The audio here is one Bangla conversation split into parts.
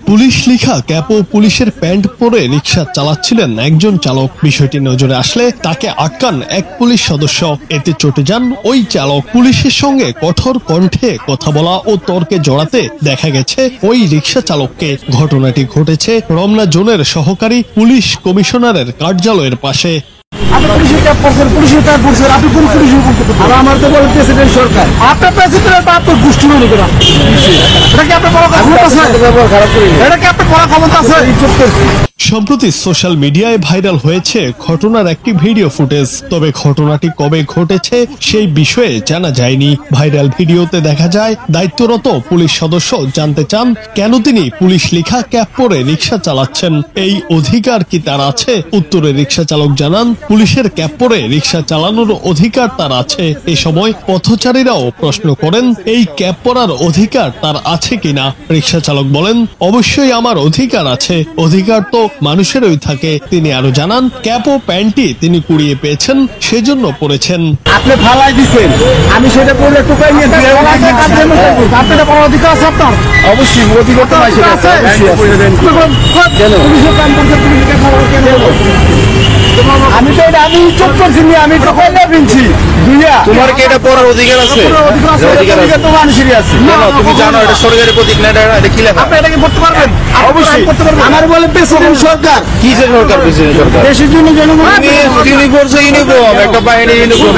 পুলিশ লিখা ক্যাপ ও পুলিশের প্যান্ট পরে রিকশা চালাচ্ছিলেন একজন চালক। বিষয়টি নজরে আসলে তাকে আটকান এক পুলিশ সদস্য। এতে চটে যান ওই চালক। পুলিশের সঙ্গে কঠোর কণ্ঠে কথা বলা ও তর্কে জড়াতে দেখা গেছে ওই রিকশা চালককে। ঘটনাটি ঘটেছে রমনা জোনের সহকারী পুলিশ কমিশনারের কার্যালয়ের পাশে। আমার তো বলেন প্রেসিডেন্ট সরকার, আপনার প্রেসিডেন্ট বাপ তো গোষ্ঠী মনে করা, এটা কি আপনার বড় ক্ষমতা আছে? এটা কি আপনার বড় ক্ষমতা আছে? সম্প্রতি সোশ্যাল মিডিয়ায় ভাইরাল হয়েছে ঘটনার একটি ভিডিও ফুটেজ। তবে ঘটনাটি কবে ঘটেছে সেই বিষয়ে জানা যায়নি। ভাইরাল ভিডিওতে দেখা যায় দায়িত্বরত পুলিশ সদস্য জানতে চান কেন তিনি পুলিশ লিখা ক্যাপ পরে রিকশা চালাচ্ছেন, এই অধিকার কি তার আছে? উত্তরে রিকশা চালক জানান পুলিশের ক্যাপ পরে রিকশা চালানোর অধিকার তার আছে। এ সময় পথচারীরাও প্রশ্ন করেন এই ক্যাপ পরার অধিকার তার আছে কিনা। রিকশা চালক বলেন অবশ্যই আমার অধিকার আছে, অধিকার তো মানুষেরই থাকে। তিনি আরো জানান ক্যাপ ও প্যান্টটি তিনি কুড়িয়ে পেয়েছেন, সেজন্য পরেছেন। আপনি ফালাই দিচ্ছেন, আমি সেটা পরে টুকাই নিয়ে আপনার বড় অধিকার আছে আপনার? অবশ্যই অধিকার তো আছে। আমি তো এটা আমি চুপ করছি, আমি টুকাই না পিনছি। তোমার কি এটা পড়ার অধিকার আছে? অধিকার তো মানুষেরই আছে। তুমি জানো এটা সরকারি প্রতীক না, এটা কি লেখা? আপনি এটাকে পড়তে পারবেন? অবশ্যই করতে পারবেন। আমার বলে প্রেসিডেন্ট সরকার, কি যে সরকার? প্রেসিডেন্ট সরকার দেশের জন্য জনগণ ইউনিফর্ম একটা বাহিনী ইউনিফর্ম।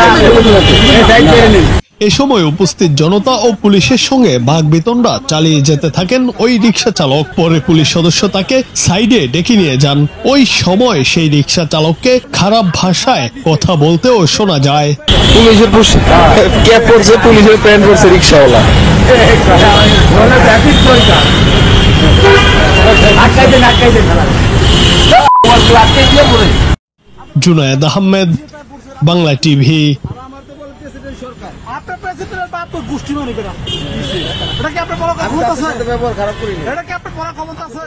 এ সময় উপস্থিত জনতা ও পুলিশের সঙ্গে বাকবিতণ্ডা চালিয়ে যেতে থাকেন ওই রিকশা চালক। পরে পুলিশ সদস্য তাকে সাইডে ডেকে নিয়ে যান। ওই সময় সেই রিকশা চালককে খারাপ ভাষায় কথা বলতেও শোনা যায়। পুলিশের ক্যাপ পরছে, পুলিশের প্যান্ট পরছে রিক্সাওয়ালা। জুনায়েদ আহমেদ, বাংলা টিভি। আপনার প্রেসিডেন্ট বাপ তো গোষ্ঠী মনে করা, এটা কি আপনার বড় ক্ষমতা আছে? এটা কি আপনার বড় ক্ষমতা আছে?